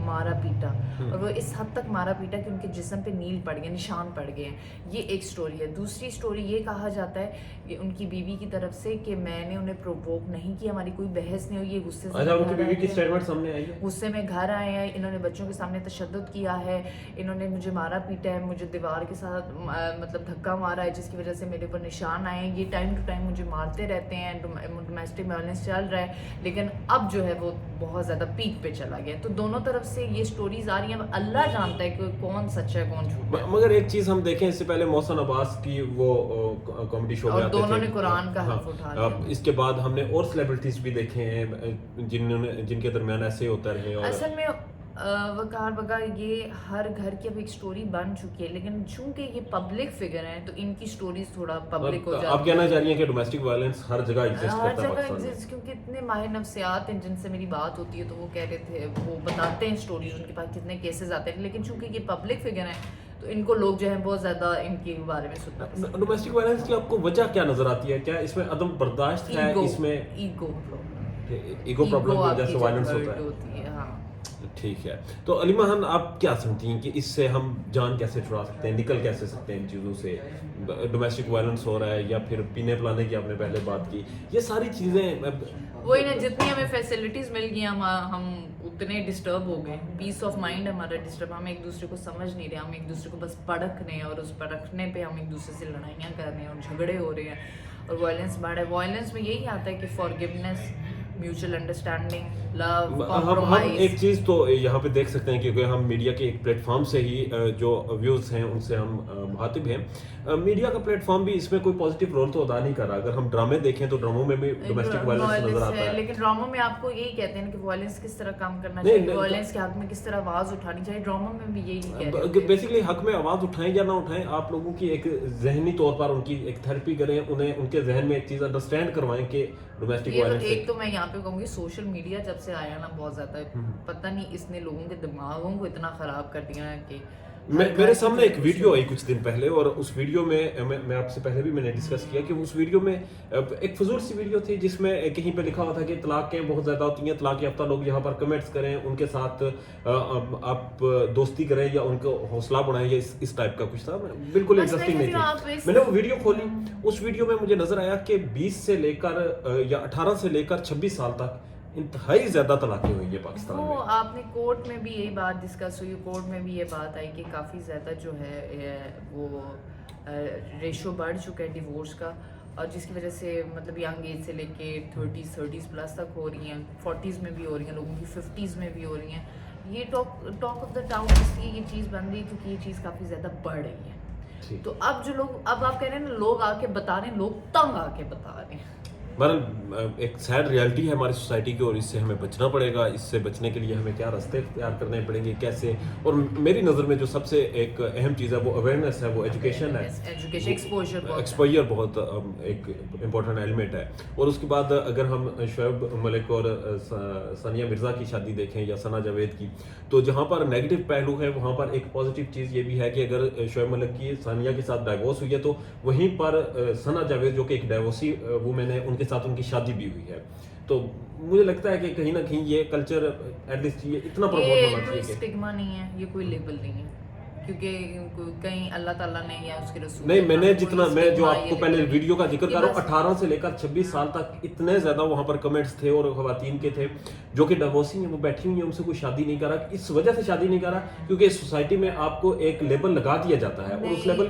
مارا پیٹا, اور وہ اس حد تک مارا پیٹا کہ ان کے جسم پہ نیل پڑ گئے, نشان پڑ گئے ہیں. یہ ایک سٹوری ہے. دوسری سٹوری یہ کہا جاتا ہے کہ ان کی بیوی کی طرف سے کہ میں نے انہیں پرووک نہیں کیا, ہماری کوئی بحث نہیں ہوئی, یہ غصے سے ان کی بیوی کی اسٹیٹمنٹ سامنے آئی ہے, غصے میں گھر آئے ہیں, انہوں نے بچوں کے سامنے تشدد کیا ہے, انہوں نے مجھے مارا پیٹا ہے, مجھے دیوار کے ساتھ مطلب دھکا مارا ہے جس کی وجہ سے میرے اوپر نشان آئے ہیں, یہ ٹائم ٹو ٹائم مجھے مارتے رہتے ہیں, ڈومیسٹک وائلنس چل رہا ہے. لیکن اب جو ہے وہ بہت زیادہ پیک پہ چلا گیا. تو دونوں طرف سے یہ سٹوریز آ رہی ہیں, اللہ جانتا ہے کہ کون سچا ہے کون جھوٹا ہے. مگر ایک چیز ہم دیکھیں, اس سے پہلے محسن عباس کی وہ کامیڈی شو میں آتے تھے, دونوں نے قرآن کا حرف اٹھا لیا. اس کے بعد ہم نے اور سیلیبریٹیز بھی دیکھے ہیں جن کے درمیان ایسے ہوتا رہے. اور اصل میں وقار بگا یہ ہر گھر کی اب ایک سٹوری بن چکی ہے, لیکن چونکہ یہ پبلک فگر ہیں تو ان کی سٹوریز تھوڑا پبلک ہو جاتی ہے. آپ کہنا چاہ رہی ہیں کہ ڈومیسٹک وائلنس ہر جگہ ایگزسٹ ہر کرتا ہے جگہ پاکستان میں, ایگزسٹ, کیونکہ اتنے ماہر نفسیات ہیں جن سے میری بات ہوتی ہے تو وہ کہہ رہے تھے, وہ بتاتے ہیں سٹوریز, ان کے پاس کتنے کیسز آتے ہیں. لیکن چونکہ یہ پبلک فگر ہیں تو ان کو لوگ جو ہیں بہت زیادہ ان کے بارے میں سننا پسند کرتے ہیں. ڈومیسٹک وائلنس کی آپ کو وجہ کیا نظر آتی ہے؟ کیا اس میں عدم برداشت ہے, اس میں ایگو پرابلم کی وجہ سے وائلنس ہوتا ہے؟ ہاں ٹھیک ہے. تو علیمہ خان آپ کیا سمجھتی ہیں کہ اس سے ہم جان کیسے چھڑا سکتے ہیں, نکل کیسے سکتے ہیں ان چیزوں سے؟ ڈومیسٹک وائلنس ہو رہا ہے یا پھر پینے پلانے کی آپ نے پہلے بات کی, یہ ساری چیزیں وہی نا, جتنی ہمیں فیسلٹیز مل گئی ہم اتنے ڈسٹرب ہو گئے. پیس آف مائنڈ ہمارا ڈسٹرب, ہم ایک دوسرے کو سمجھ نہیں رہے, ہم ایک دوسرے کو بس پرکھ رہے ہیں, اور اس پرکھنے پہ ہم ایک دوسرے سے لڑائیاں کر رہے ہیں اور جھگڑے ہو رہے ہیں, اور وائلنس بڑھ رہا ہے. وائلنس میں یہی آتا ہے کہ فارگیونیس, میوچل انڈرسٹینڈنگ, لو, ہم کمپرومائز. ایک چیز تو یہاں پہ دیکھ سکتے ہیں کیونکہ ہم میڈیا کے ایک پلیٹ فارم سے ہی جو ویوز ہیں ان سے ہم مخاطب ہیں. میڈیا کا پلیٹ فارم بھی اس میں کوئی پازیٹیو رول تو ادا نہیں کر رہا. اگر ہم ڈرامے دیکھیں تو ڈراموں میں بھی ڈومیسٹک وائلنس نظر آتا ہے, لیکن ڈراموں میں آپ کو یہی کہتے ہیں کہ وائلنس کس طرح کام کرنا چاہیے, وائلنس کے حق میں کس طرح آواز اٹھانی چاہیے. ڈراموں میں بھی یہی کہتے ہیں بیسیکلی حق میں آواز اٹھائیں یا نہ اٹھائیں, آپ لوگوں کی ایک ذہنی طور پر ان کی ایک تھیراپی کریں, انہیں ان کے ذہن میں ایک چیز انڈرسٹینڈ کروائیں کہ ڈومیسٹک وائلنس. ایک تو میں یہاں پہ کہوں گی سوشل میڈیا جب سے آیا نا بہت زیادہ, پتہ نہیں اس نے لوگوں کے دماغوں کو اتنا خراب کر دیا کہ میرے سامنے ایک ویڈیو آئی کچھ دن پہلے, اور اس ویڈیو میں میں آپ سے پہلے بھی میں نے ڈسکس کیا کہ اس ویڈیو میں ایک فضول سی ویڈیو تھی جس میں کہیں پہ لکھا ہوا تھا کہ طلاقیں بہت زیادہ ہوتی ہیں, طلاق یافتہ لوگ یہاں پر کمنٹس کریں, ان کے ساتھ آپ دوستی کریں یا ان کو حوصلہ بڑھائیں, یا اس ٹائپ کا کچھ تھا. بالکل انٹرسٹنگ نہیں تھی. میں نے وہ ویڈیو کھولی, اس ویڈیو میں مجھے نظر آیا کہ 20 سے لے کر یا 18 سے لے کر 26 سال تک انتہائی زیادہ طلاقیں ہوئی ہیں پاکستان میں. وہ آپ نے کورٹ میں بھی یہی بات ڈسکس ہوئی, کورٹ میں بھی یہ بات آئی کہ کافی زیادہ جو ہے وہ ریشو بڑھ چکا ہے ڈیورس کا, اور جس کی وجہ سے مطلب ینگ ایج سے لے کے 30s پلس تک ہو رہی ہیں, 40s میں بھی ہو رہی ہیں, لوگوں کی 50s میں بھی ہو رہی ہیں. یہ ٹاک آف دا ٹاؤن اس لیے یہ چیز بن رہی ہے کیونکہ یہ چیز کافی زیادہ بڑھ رہی ہے. تو اب جو لوگ, اب آپ کہہ رہے ہیں نا لوگ آ کے بتا رہے ہیں, لوگ تنگ آ کے بتا رہے ہیں. بہرحال ایک سیڈ ریالٹی ہے ہماری سوسائٹی کی, اور اس سے ہمیں بچنا پڑے گا. اس سے بچنے کے لیے ہمیں کیا راستے اختیار کرنے پڑیں گے, کیسے؟ اور میری نظر میں جو سب سے ایک اہم چیز ہے وہ اویئرنیس ہے, وہ ایجوکیشن ہے. ایکسپوجر بہت ایک امپورٹنٹ ایلیمنٹ ہے. اور اس کے بعد اگر ہم شعیب ملک اور ثانیہ مرزا کی شادی دیکھیں یا ثنا جاوید کی, تو جہاں پر نیگیٹو پہلو ہے وہاں پر ایک پازیٹیو چیز یہ بھی ہے کہ اگر شعیب ملک کی ثانیہ کے ساتھ ڈائیورس ہوئی ہے تو وہیں پر ثنا جاوید جو کہ ایک ڈائیورسی وومن ہے, ان کے ساتھ ان کی شادی بھی ہوئی ہے. تو مجھے لگتا ہے کہ کہیں نہ کہیں یہ کلچر ایٹ لیسٹ یہ اتنا پروموٹ ہونا چاہیے کہ اسٹگما نہیں ہے, یہ کوئی لیبل نہیں ہے, کیونکہ کہیں اللہ تعالیٰ نے یا اس کے رسول نہیں, میں نے جتنا, میں جو آپ کو پہلے ویڈیو کا ذکر کر رہا ہوں, 18 سے لے کر 26 سال تک اتنے زیادہ وہاں پر کمنٹس تھے اور خواتین کے تھے جو کہ ڈیورسی ہیں, وہ بیٹھی ہوئی ہیں, ان سے کوئی شادی نہیں کر رہا. اس وجہ سے شادی نہیں کر رہا کیونکہ اس سوسائٹی میں آپ کو ایک لیبل لگا دیا جاتا ہے, اور اس لیبل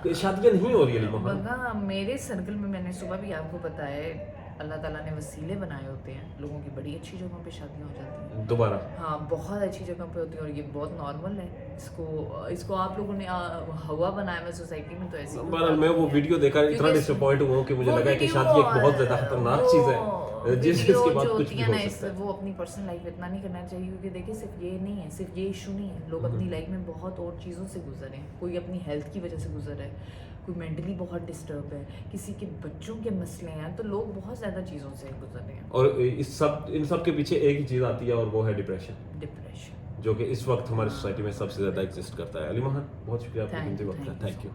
کی شادیاں نہیں ہو رہی. میرے سرکل میں نے صبح بھی آپ کو بتایا ہے, اللہ تعالیٰ نے وسیلے بنائے ہوتے ہیں, لوگوں کی بڑی اچھی جگہوں پہ شادیاں ہو جاتی ہیں دوبارہ. ہاں بہت اچھی جگہ پہ ہوتی ہیں, اور یہ بہت نارمل ہے. اس کو آپ لوگوں نے ہوا بنایا ہے سوسائٹی میں, تو ایسی. بہرحال میں وہ ویڈیو دیکھا اتنا ڈس اپوائنٹ ہوا کہ مجھے لگا کہ شادی ایک بہت زیادہ خطرناک چیز ہے جس کے بعد کچھ بھی ہو سکتا ہے. وہ اپنی پرسنل لائف اتنا نہیں کرنا چاہیے, کیونکہ دیکھیں صرف یہ نہیں ہے, صرف یہ ایشو نہیں ہے, لوگ اپنی لائف میں بہت اور چیزوں سے گزرے ہیں. کوئی اپنی ہیلتھ کی وجہ سے گزر ہے, کوئی مینٹلی بہت ڈسٹرب ہے, کسی کے بچوں کے مسئلے ہیں, تو لوگ بہت زیادہ چیزوں سے گزر رہے ہیں. اور ان سب کے پیچھے ایک ہی چیز آتی ہے, اور وہ ہے ڈپریشن, جو کہ اس وقت ہماری سوسائٹی میں سب سے زیادہ ایگزسٹ کرتا ہے. علیمہ خان, بہت شکریہ آپ کے قیمتی وقت کا. Thank you.